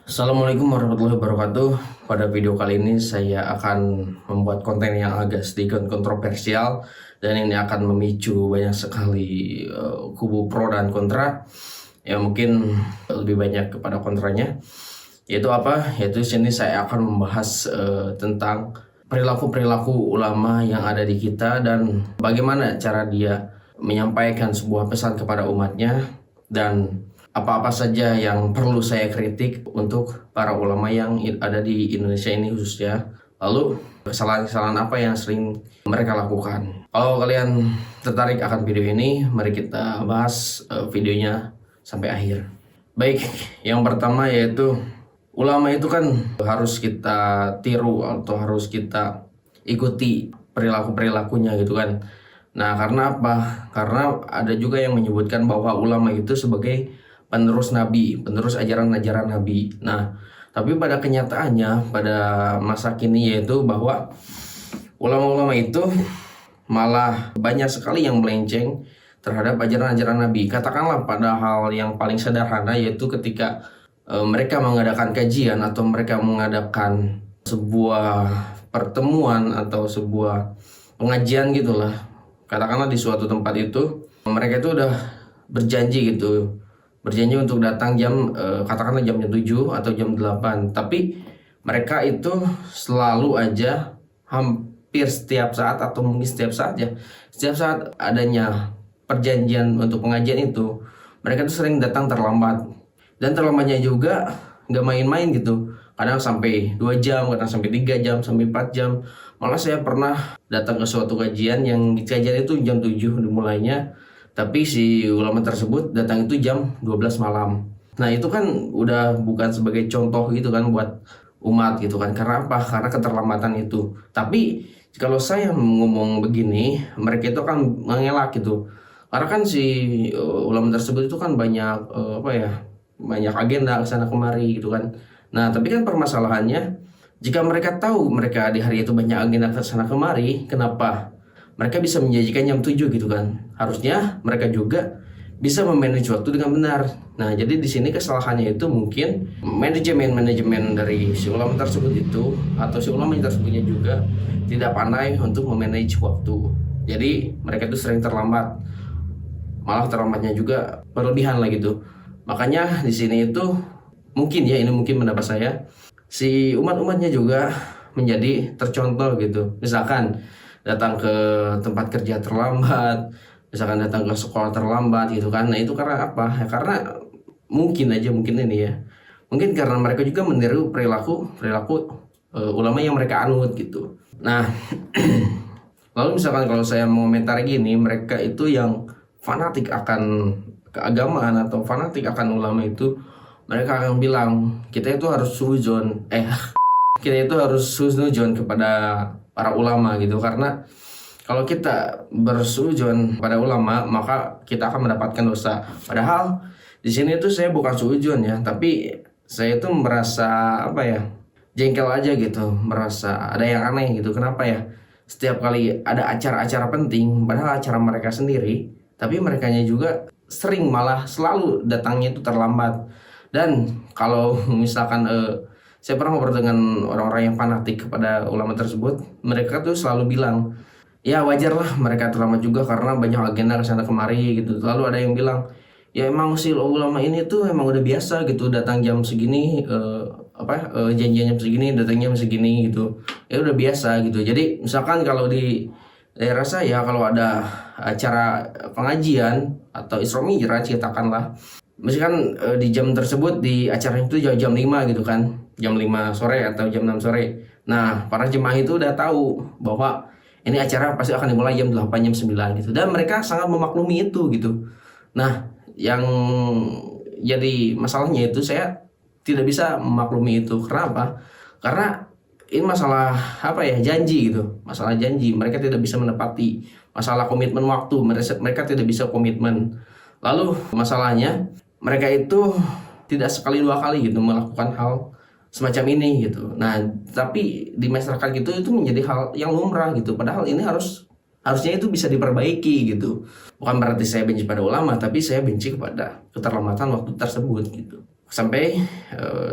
Assalamualaikum warahmatullahi wabarakatuh. Pada video kali ini saya akan membuat konten yang agak sedikit kontroversial dan ini akan memicu banyak sekali kubu pro dan kontra. Ya mungkin lebih banyak kepada kontranya. Yaitu apa? Yaitu sini saya akan membahas tentang perilaku-perilaku ulama yang ada di kita dan bagaimana cara dia menyampaikan sebuah pesan kepada umatnya dan apa-apa saja yang perlu saya kritik untuk para ulama yang ada di Indonesia ini khususnya. Lalu kesalahan-kesalahan apa yang sering mereka lakukan. Kalau kalian tertarik akan video ini, mari kita bahas videonya sampai akhir. Baik, yang pertama yaitu ulama itu kan harus kita tiru atau harus kita ikuti perilaku-perilakunya gitu kan. Nah, karena apa? Karena ada juga yang menyebutkan bahwa ulama itu sebagai penerus Nabi, penerus ajaran-ajaran Nabi. Nah, tapi pada kenyataannya pada masa kini yaitu bahwa ulama-ulama itu malah banyak sekali yang melenceng terhadap ajaran-ajaran Nabi. Katakanlah pada hal yang paling sederhana yaitu ketika mereka mengadakan kajian atau mereka mengadakan sebuah pertemuan atau sebuah pengajian gitulah. Katakanlah di suatu tempat itu mereka itu udah berjanji gitu. Berjanji untuk datang katakanlah jam 7 atau jam 8. Tapi mereka itu selalu aja hampir setiap saat atau mungkin setiap saat ya. Setiap saat adanya perjanjian untuk pengajian itu, mereka tuh sering datang terlambat. Dan terlambatnya juga nggak main-main gitu. Kadang sampai 2 jam, kadang sampai 3 jam, sampai 4 jam. Malah saya pernah datang ke suatu kajian yang kajian itu jam 7 dimulainya. Tapi si ulama tersebut datang itu jam 12 malam. Nah itu kan udah bukan sebagai contoh gitu kan buat umat gitu kan. Karena apa? Karena keterlambatan itu. Tapi kalau saya ngomong begini, mereka itu akan mengelak gitu. Karena kan si ulama tersebut itu kan banyak banyak agenda ke sana kemari gitu kan. Nah tapi kan permasalahannya, jika mereka tahu mereka di hari itu banyak agenda ke sana kemari, kenapa mereka bisa menjanjikan jam 7 gitu kan? Harusnya mereka juga bisa memanage waktu dengan benar. Nah, jadi di sini kesalahannya itu mungkin manajemen dari si ulama tersebut itu atau si ulama tersebutnya juga tidak pandai untuk memanage waktu. Jadi mereka itu sering terlambat. Malah terlambatnya juga berlebihan lah gitu. Makanya di sini itu mungkin ya, ini mungkin pendapat saya, si umat-umatnya juga menjadi tercontoh gitu. Misalkan datang ke tempat kerja terlambat, misalkan datang ke sekolah terlambat gitu kan. Nah itu karena apa? Ya, karena mungkin ini ya, mungkin karena mereka juga meniru perilaku ulama yang mereka anut gitu. Nah lalu misalkan kalau saya mengomentari gini, mereka itu yang fanatik akan keagamaan atau fanatik akan ulama itu, mereka akan bilang kita itu harus kita itu harus husnudzon kepada para ulama gitu, karena kalau kita bersuudzon pada ulama maka kita akan mendapatkan dosa. Padahal di sini tuh saya bukan suudzon ya, tapi saya itu merasa jengkel aja gitu, merasa ada yang aneh gitu. Kenapa ya setiap kali ada acara-acara penting, padahal acara mereka sendiri, tapi merekanya juga sering malah selalu datangnya itu terlambat. Dan kalau misalkan saya pernah ngobrol dengan orang-orang yang fanatik kepada ulama tersebut. Mereka tuh selalu bilang, ya wajar lah mereka terlambat juga karena banyak agenda kesana kemari gitu. Lalu ada yang bilang, ya emang si ulama ini tuh emang udah biasa gitu, datang jam segini, janjian jam segini, datang jam segini gitu. Ya udah biasa gitu. Jadi misalkan kalau di daerah saya kalau ada acara pengajian atau Isra Mi'raj katakanlah, misalkan di jam tersebut di acara itu jam 5 gitu kan, jam 5 sore atau jam 6 sore. Nah para jemaah itu udah tahu bahwa ini acara pasti akan dimulai jam 8, jam 9 gitu, dan mereka sangat memaklumi itu gitu. Nah yang jadi masalahnya itu saya tidak bisa memaklumi itu. Kenapa? Karena ini masalah janji gitu, masalah janji, mereka tidak bisa menepati. Masalah komitmen waktu, mereka tidak bisa komitmen. Lalu masalahnya mereka itu tidak sekali dua kali gitu melakukan hal semacam ini gitu. Nah tapi di masyarakat gitu itu menjadi hal yang lumrah gitu, padahal ini harusnya itu bisa diperbaiki gitu. Bukan berarti saya benci pada ulama, tapi saya benci kepada keterlambatan waktu tersebut gitu. Sampai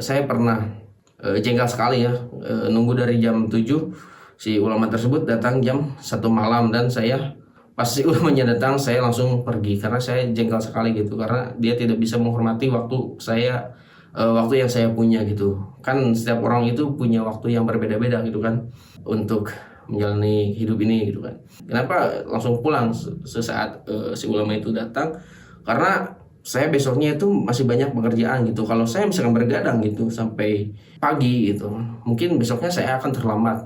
saya pernah jengkel sekali ya, nunggu dari jam 7 si ulama tersebut datang jam 1 malam, dan saya pas si ulamanya datang saya langsung pergi karena saya jengkel sekali gitu, karena dia tidak bisa menghormati waktu saya, waktu yang saya punya gitu kan. Setiap orang itu punya waktu yang berbeda-beda gitu kan untuk menjalani hidup ini gitu kan. Kenapa langsung pulang sesaat si ulama itu datang? Karena saya besoknya itu masih banyak pekerjaan gitu. Kalau saya misalkan bergadang gitu sampai pagi gitu, mungkin besoknya saya akan terlambat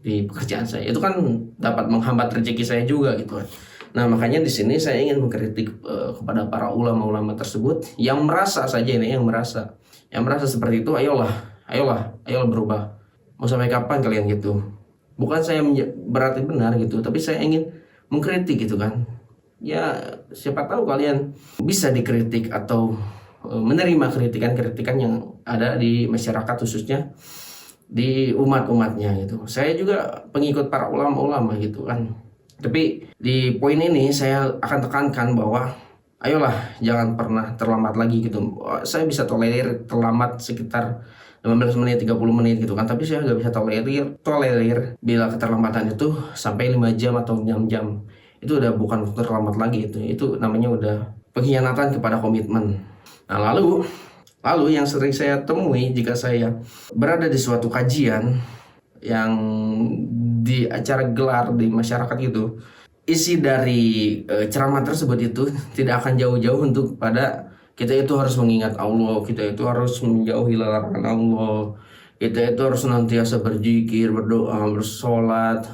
di pekerjaan saya. Itu kan dapat menghambat rezeki saya juga gitu kan. Nah, makanya di sini saya ingin mengkritik kepada para ulama-ulama tersebut yang merasa saja ini, yang merasa seperti itu. Ayolah berubah. Mau sampai kapan kalian gitu? Bukan saya berarti benar gitu, tapi saya ingin mengkritik gitu kan. Ya, siapa tahu kalian bisa dikritik atau menerima kritikan-kritikan yang ada di masyarakat, khususnya di umat-umatnya gitu. Saya juga pengikut para ulama-ulama gitu kan. Tapi di poin ini saya akan tekankan bahwa ayolah jangan pernah terlambat lagi gitu. Saya bisa tolerir terlambat sekitar 15 menit, 30 menit gitu kan. Tapi saya nggak bisa tolerir bila keterlambatan itu sampai 5 jam atau 6 jam. Itu udah bukan terlambat lagi itu. Itu namanya udah pengkhianatan kepada komitmen. Nah, lalu yang sering saya temui jika saya berada di suatu kajian yang di acara gelar di masyarakat gitu, isi dari ceramah tersebut itu tidak akan jauh-jauh untuk pada kita itu harus mengingat Allah, kita itu harus menjauhi larangan Allah, kita itu harus senantiasa berzikir, berdoa, bersolat,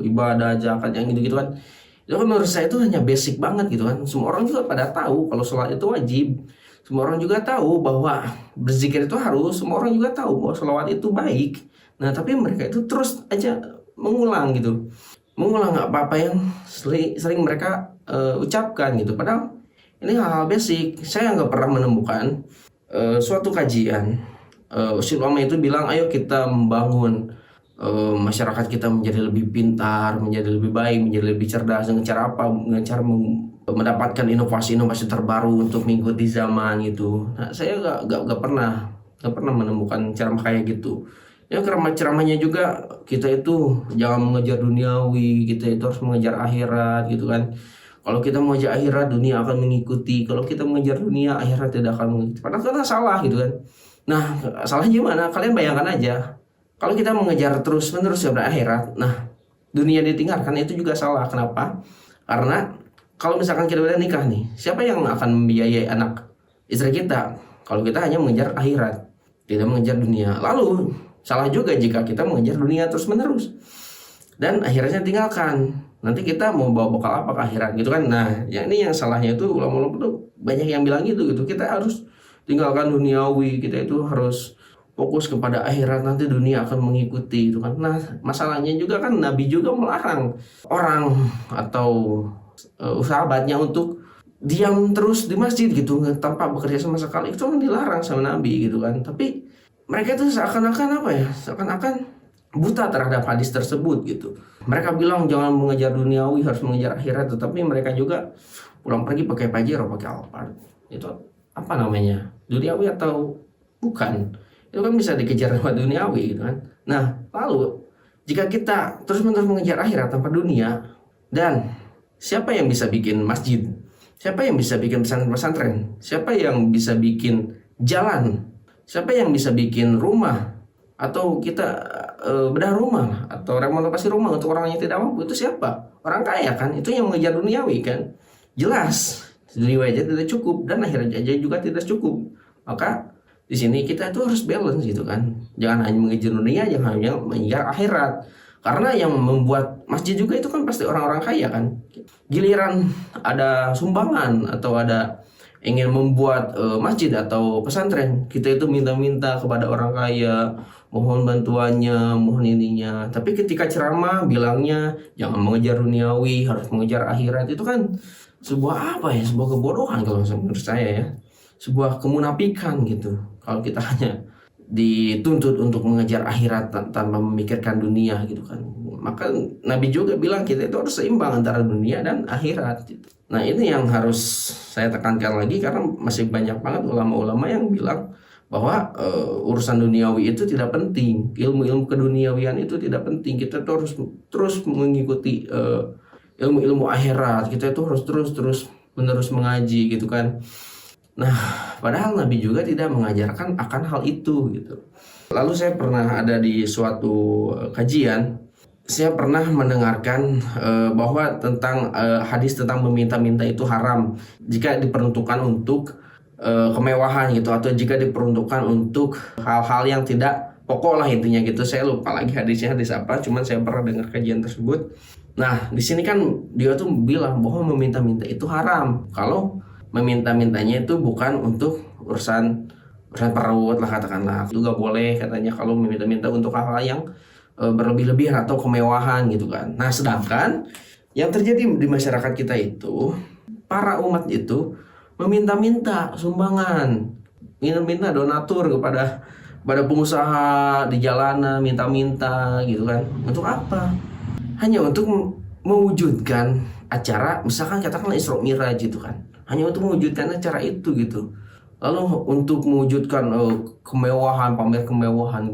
ibadah, zakat, yang gitu-gitu kan. Itu kan menurut saya itu hanya basic banget gitu kan. Semua orang juga pada tahu kalau sholat itu wajib. Semua orang juga tahu bahwa berzikir itu harus. Semua orang juga tahu bahwa sholawat itu baik. Nah, tapi mereka itu terus aja mengulang gitu. Mengulang apa-apa yang sering mereka ucapkan gitu. Padahal ini hal-hal basic. Saya nggak pernah menemukan suatu kajian si ulama itu bilang, ayo kita membangun masyarakat kita menjadi lebih pintar, menjadi lebih baik, menjadi lebih cerdas. Dengan cara apa? Dengan cara mendapatkan inovasi-inovasi terbaru untuk mengikuti zaman gitu. Nah, saya nggak pernah menemukan ceramah kayak gitu. Ya, ceramahnya juga kita itu jangan mengejar duniawi, kita itu harus mengejar akhirat gitu kan. Kalau kita mengejar akhirat, dunia akan mengikuti. Kalau kita mengejar dunia, akhirat tidak akan mengikuti. Padahal kita salah gitu kan. Nah, salahnya gimana? Kalian bayangkan aja. Kalau kita mengejar terus-menerus kepada akhirat, nah dunia ditinggalkan, itu juga salah. Kenapa? Karena kalau misalkan kita udah nikah nih, siapa yang akan membiayai anak istri kita? Kalau kita hanya mengejar akhirat, tidak mengejar dunia. Lalu salah juga jika kita mengejar dunia terus-menerus dan akhirnya tinggalkan. Nanti kita mau bawa bekal apa ke akhirat gitu kan? Nah, ini yang salahnya itu ulama-ulama tuh banyak yang bilang gitu. Kita harus tinggalkan duniawi, kita itu harus fokus kepada akhirat, nanti dunia akan mengikuti itu kan. Nah, masalahnya juga kan Nabi juga melarang orang atau sahabatnya untuk diam terus di masjid gitu tanpa bekerja sama sekali. Itu kan dilarang sama Nabi gitu kan. Tapi mereka itu seakan-akan apa ya? Seakan-akan buta terhadap hadis tersebut gitu. Mereka bilang jangan mengejar duniawi, harus mengejar akhirat, tetapi mereka juga pulang pergi pakai Pajero, pakai Alphard. Itu apa namanya? Duniawi atau bukan? Itu kan bisa dikejar lewat duniawi gitu kan. Nah, lalu jika kita terus-menerus mengejar akhirat tanpa dunia, dan siapa yang bisa bikin masjid? Siapa yang bisa bikin pesantren? Siapa yang bisa bikin jalan? Siapa yang bisa bikin rumah? Atau kita bedah rumah atau renovasi rumah untuk orang yang tidak mampu? Itu siapa? Orang kaya kan? Itu yang mengejar duniawi kan? Jelas dunia aja tidak cukup dan akhirat aja juga tidak cukup. Maka di sini kita itu harus balance gitu kan. Jangan hanya mengejar dunia, jangan hanya mengejar akhirat. Karena yang membuat masjid juga itu kan pasti orang-orang kaya kan. Giliran ada sumbangan atau ada ingin membuat masjid atau pesantren, kita itu minta-minta kepada orang kaya, mohon bantuannya, mohon ininya. Tapi ketika ceramah bilangnya jangan mengejar duniawi, harus mengejar akhirat. Itu kan sebuah apa ya? Sebuah kebodohan kalau menurut saya ya. Sebuah kemunafikan gitu. Kalau kita hanya dituntut untuk mengejar akhirat tanpa memikirkan dunia gitu kan. Maka Nabi juga bilang kita itu harus seimbang antara dunia dan akhirat gitu. Nah ini yang harus saya tekankan lagi, karena masih banyak banget ulama-ulama yang bilang bahwa urusan duniawi itu tidak penting, ilmu-ilmu keduniawian itu tidak penting. Kita tuh harus terus mengikuti ilmu-ilmu akhirat, kita itu harus terus menerus mengaji gitu kan. Nah padahal Nabi juga tidak mengajarkan akan hal itu gitu. Lalu saya pernah ada di suatu kajian, saya pernah mendengarkan bahwa tentang hadis tentang meminta-minta itu haram jika diperuntukkan untuk kemewahan gitu, atau jika diperuntukkan untuk hal-hal yang tidak pokok lah intinya gitu. Saya lupa lagi hadisnya hadis apa, cuman saya pernah dengar kajian tersebut. Nah di sini kan dia tuh bilang bahwa meminta-minta itu haram kalau meminta-mintanya itu bukan untuk urusan perut lah katakanlah. Juga boleh katanya kalau meminta-minta untuk hal-hal yang berlebih-lebihan atau kemewahan gitu kan. Nah sedangkan yang terjadi di masyarakat kita itu, para umat itu meminta-minta sumbangan, minta donatur kepada pengusaha di jalanan, minta-minta gitu kan. Untuk apa? Hanya untuk mewujudkan acara, misalkan katakanlah Isra Miraj gitu kan. Hanya untuk mewujudkan acara itu gitu. Lalu untuk mewujudkan kemewahan, pamer kemewahan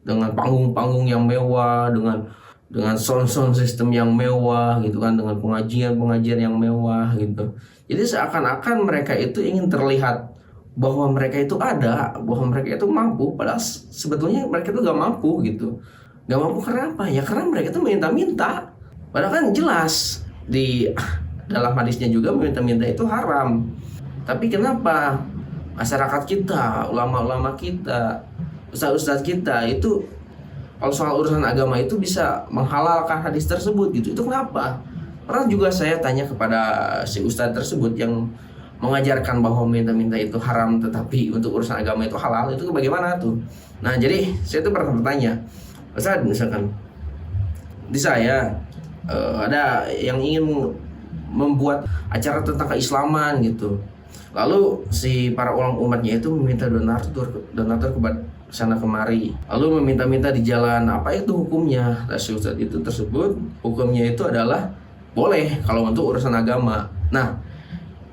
dengan panggung-panggung yang mewah, dengan sound system yang mewah gitu kan, dengan pengajian yang mewah gitu. Jadi seakan-akan mereka itu ingin terlihat bahwa mereka itu ada, bahwa mereka itu mampu, padahal sebetulnya mereka itu gak mampu gitu. Gak mampu karena apa? Ya karena mereka itu minta-minta. Padahal kan jelas di dalam hadisnya juga minta-minta itu haram. Tapi kenapa masyarakat kita, ulama-ulama kita, ustaz-ustaz kita itu kalau soal urusan agama itu bisa menghalalkan hadis tersebut gitu? Itu kenapa? Pernah juga saya tanya kepada si ustaz tersebut yang mengajarkan bahwa minta-minta itu haram, tetapi untuk urusan agama itu halal, itu bagaimana tuh? Nah jadi saya tuh pernah bertanya, Ustaz, misalkan di saya ada yang ingin membuat acara tentang keislaman gitu, lalu si para umatnya itu meminta donatur kepada sana kemari, lalu meminta-minta di jalan, apa itu hukumnya? Nah, si ustadz itu tersebut hukumnya itu adalah boleh kalau untuk urusan agama. Nah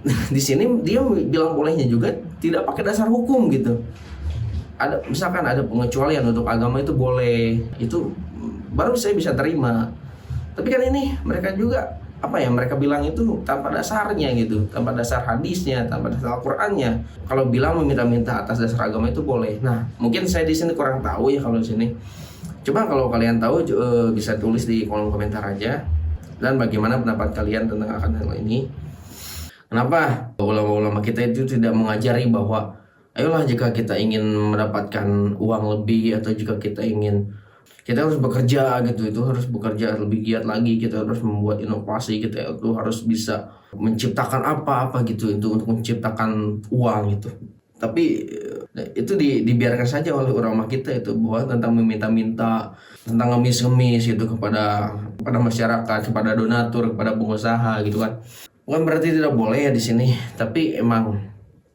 di sini dia bilang bolehnya juga tidak pakai dasar hukum gitu. Ada misalkan ada pengecualian untuk agama itu boleh, itu baru saya bisa terima. Tapi kan ini mereka juga apa ya, mereka bilang itu tanpa dasarnya gitu, tanpa dasar hadisnya, tanpa dasar Al-Qur'annya. Kalau bilang meminta-minta atas dasar agama itu boleh. Nah, mungkin saya di sini kurang tahu ya kalau di sini. Coba kalau kalian tahu bisa tulis di kolom komentar aja. Dan bagaimana pendapat kalian tentang akan hal ini? Kenapa ulama-ulama kita itu tidak mengajari bahwa ayolah jika kita ingin mendapatkan uang lebih, atau jika kita harus bekerja gitu, itu harus bekerja lebih giat lagi, kita harus membuat inovasi, kita itu harus bisa menciptakan apa-apa gitu itu untuk menciptakan uang gitu. Tapi itu dibiarkan saja oleh ulama kita itu, bahwa tentang meminta-minta, tentang ngemis-ngemis itu kepada masyarakat, kepada donatur, kepada pengusaha gitu kan. Bukan berarti tidak boleh ya di sini, tapi emang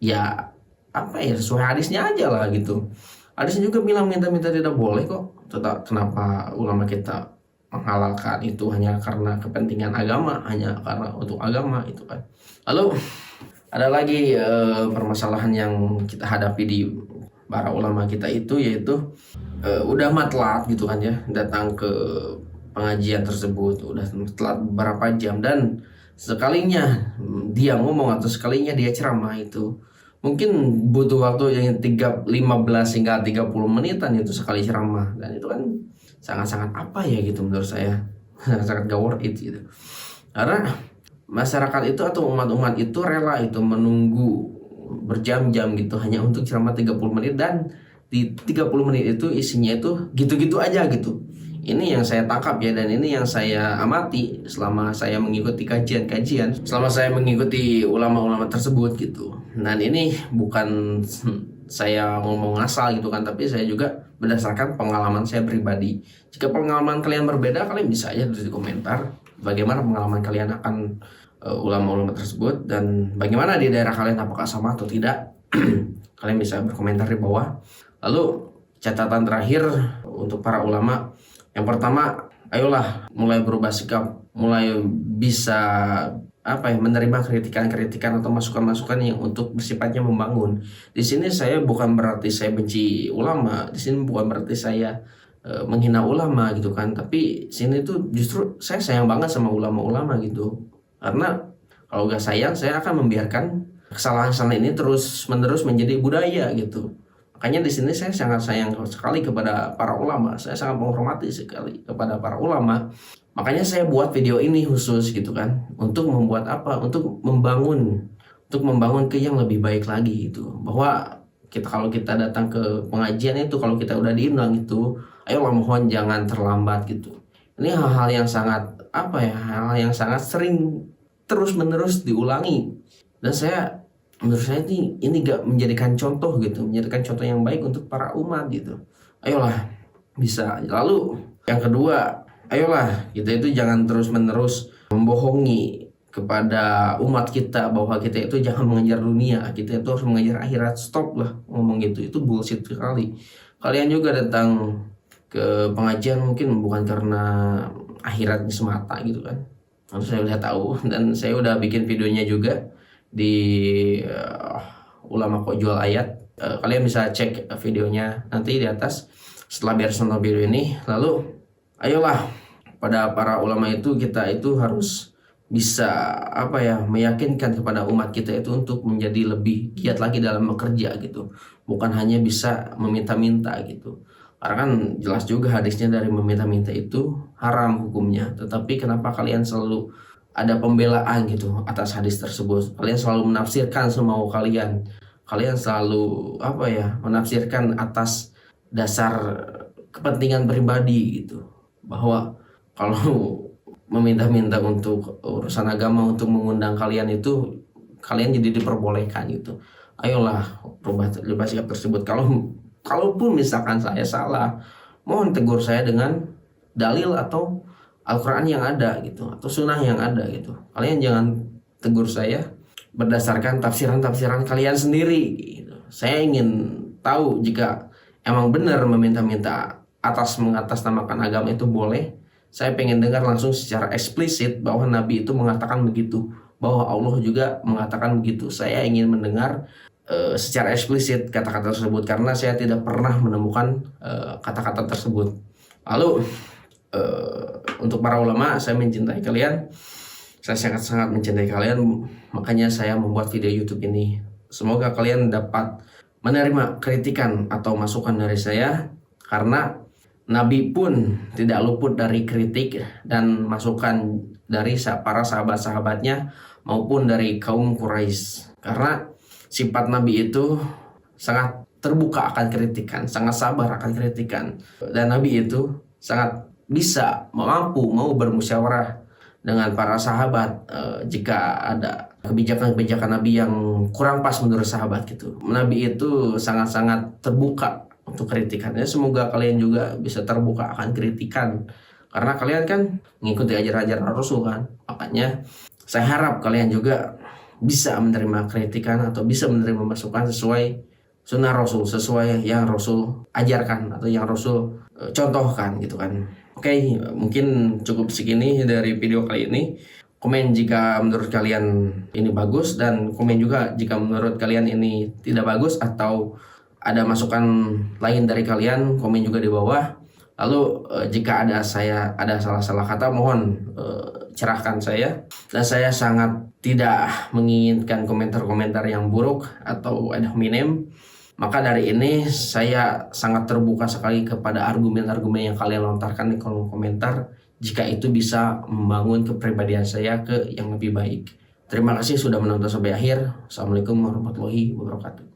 ya apa ya, sesuai hadisnya aja lah gitu. Hadisnya juga bilang minta-minta tidak boleh kok. Tetap kenapa ulama kita menghalalkan itu hanya karena kepentingan agama, hanya karena untuk agama itu kan. Lalu ada lagi permasalahan yang kita hadapi di para ulama kita itu, yaitu udah telat gitu kan ya, datang ke pengajian tersebut udah telat beberapa jam, dan sekalinya dia ngomong atau sekalinya dia ceramah itu mungkin butuh waktu yang 15 hingga 30 menitan itu sekali ceramah, dan itu kan sangat-sangat apa ya gitu menurut saya, sangat gak worth it gitu. Karena masyarakat itu atau umat-umat itu rela itu menunggu berjam-jam gitu hanya untuk ceramah 30 menit, dan di 30 menit itu isinya itu gitu-gitu aja gitu. Ini yang saya tangkap ya, dan ini yang saya amati selama saya mengikuti kajian-kajian, selama saya mengikuti ulama-ulama tersebut gitu. Dan ini bukan saya ngomong asal gitu kan, tapi saya juga berdasarkan pengalaman saya pribadi. Jika pengalaman kalian berbeda, kalian bisa aja tulis di komentar bagaimana pengalaman kalian akan ulama-ulama tersebut, dan bagaimana di daerah kalian, apakah sama atau tidak. Kalian bisa berkomentar di bawah. Lalu catatan terakhir untuk para ulama, yang pertama, ayolah mulai berubah sikap, mulai bisa apa ya, menerima kritikan-kritikan atau masukan-masukan yang untuk bersifatnya membangun. Di sini saya bukan berarti saya benci ulama, di sini bukan berarti saya menghina ulama gitu kan. Tapi sini tuh justru saya sayang banget sama ulama-ulama gitu. Karena kalau gak sayang, saya akan membiarkan kesalahan-kesalahan ini terus-menerus menjadi budaya gitu. Makanya di sini saya sangat sayang sekali kepada para ulama. Saya sangat menghormati sekali kepada para ulama. Makanya saya buat video ini khusus gitu kan. Untuk membuat apa? Untuk membangun ke yang lebih baik lagi gitu. Bahwa kalau kita datang ke pengajian itu, kalau kita udah diundang itu, ayolah mohon jangan terlambat gitu. Ini hal-hal yang sangat apa ya? Hal-hal yang sangat sering terus-menerus diulangi. Dan menurut saya ini gak menjadikan contoh gitu, menjadikan contoh yang baik untuk para umat gitu. Ayolah bisa. Lalu yang kedua, ayolah kita itu jangan terus-menerus membohongi kepada umat kita bahwa kita itu jangan mengejar dunia, kita itu harus mengejar akhirat. Stop lah ngomong gitu, itu bullshit sekali. Kalian juga datang ke pengajian mungkin bukan karena akhiratnya semata gitu kan. Saya udah tahu dan saya udah bikin videonya juga di ulama kok jual ayat. Kalian bisa cek videonya nanti di atas setelah beres nonton video ini. Lalu ayolah pada para ulama itu, kita itu harus bisa apa ya, meyakinkan kepada umat kita itu untuk menjadi lebih giat lagi dalam bekerja gitu. Bukan hanya bisa meminta-minta gitu. Karena kan jelas juga hadisnya dari meminta-minta itu haram hukumnya. Tetapi kenapa kalian selalu ada pembelaan gitu atas hadis tersebut? Kalian selalu menafsirkan semau kalian. Kalian selalu apa ya, menafsirkan atas dasar kepentingan pribadi gitu. Bahwa kalau meminta-minta untuk urusan agama, untuk mengundang kalian itu, kalian jadi diperbolehkan gitu. Ayolah rubah sikap tersebut. Kalaupun misalkan saya salah, mohon tegur saya dengan dalil atau Al-Quran yang ada gitu, atau sunnah yang ada gitu. Kalian jangan tegur saya berdasarkan tafsiran-tafsiran kalian sendiri gitu. Saya ingin tahu jika emang benar meminta-minta mengatasnamakan agama itu boleh. Saya pengen dengar langsung secara eksplisit bahwa Nabi itu mengatakan begitu, bahwa Allah juga mengatakan begitu. Saya ingin mendengar secara eksplisit kata-kata tersebut, karena saya tidak pernah menemukan kata-kata tersebut. Lalu untuk para ulama, saya mencintai kalian, saya sangat-sangat mencintai kalian, makanya saya membuat video YouTube ini. Semoga kalian dapat menerima kritikan atau masukan dari saya, karena Nabi pun tidak luput dari kritik dan masukan dari para sahabat-sahabatnya maupun dari kaum Quraisy. Karena sifat Nabi itu sangat terbuka akan kritikan, sangat sabar akan kritikan. Dan Nabi itu sangat mampu mau bermusyawarah dengan para sahabat jika ada kebijakan-kebijakan Nabi yang kurang pas menurut sahabat gitu. Nabi itu sangat-sangat terbuka untuk kritikannya. Semoga kalian juga bisa terbuka akan kritikan, karena kalian kan mengikuti ajaran-ajaran Rasul kan. Makanya saya harap kalian juga bisa menerima kritikan atau bisa menerima masukan sesuai sunnah Rasul, sesuai yang Rasul ajarkan atau yang Rasul contohkan gitu kan. Oke, mungkin cukup segini dari video kali ini. Komen jika menurut kalian ini bagus, dan komen juga jika menurut kalian ini tidak bagus atau ada masukan lain dari kalian. Komen juga di bawah. Lalu jika ada salah-salah kata, mohon cerahkan saya. Dan saya sangat tidak menginginkan komentar-komentar yang buruk atau ad hominem. Maka dari ini saya sangat terbuka sekali kepada argumen-argumen yang kalian lontarkan di kolom komentar, jika itu bisa membangun kepribadian saya ke yang lebih baik. Terima kasih sudah menonton sampai akhir. Assalamualaikum warahmatullahi wabarakatuh.